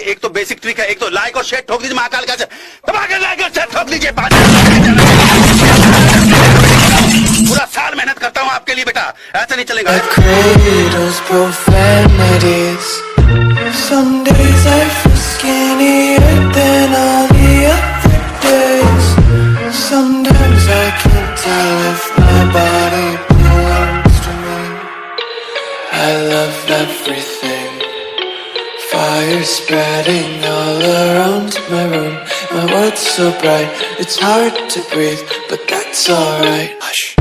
एक तो basic trick है, एक तो लाइक और शेयर ठोक दीजिए महाकाल का लाइक और शेयर ठोक दीजिए। पूरा साल मेहनत करता हूँ आपके लिए बेटा, ऐसा नहीं चलेगा। Some days I feel skinnier than all the other days. Sometimes I can't tell if my body belongs to me. I love everything. Fire spreading all around my room. My world's so bright, it's hard to breathe, but that's alright. Hush.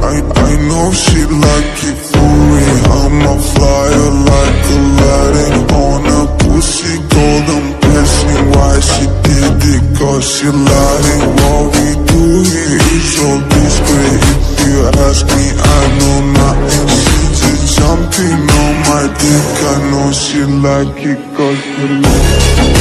I know she like it for me. I'm a flyer like Aladdin on a pussy golden blessing. Why she did it? Cause she lying. What we do here is so discreet. If you ask me, I know nothing. She's just jumping on my dick. I know she like it cause she like it.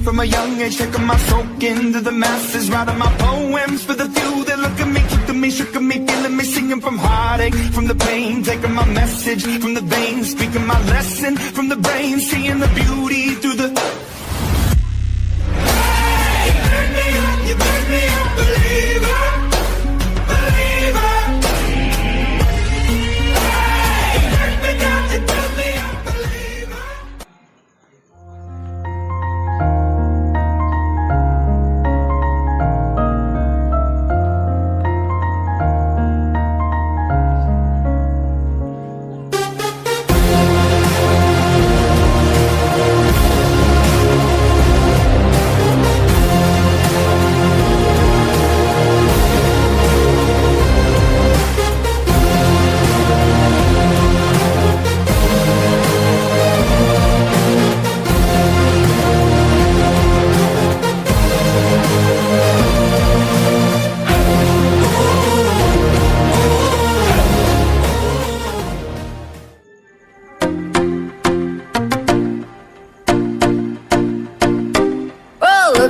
From a young age, taking my soak into the masses, writing my poems for the few that look at me, took at me, shook at me, feeling me, singing from heartache, from the pain, taking my message from the veins, speaking my lesson from the brain, seeing the beauty through the. Hey, you burn me up, believer, believer. Hey, you burn me down, you burn me up, believer.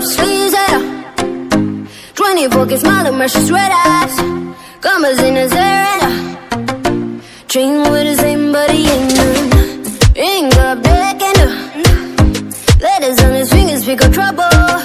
Sleeves at 24 gets smile and precious red eyes. Commas in his hair and dream with the same buddy in ring up deck and letters on his fingers, pick up trouble.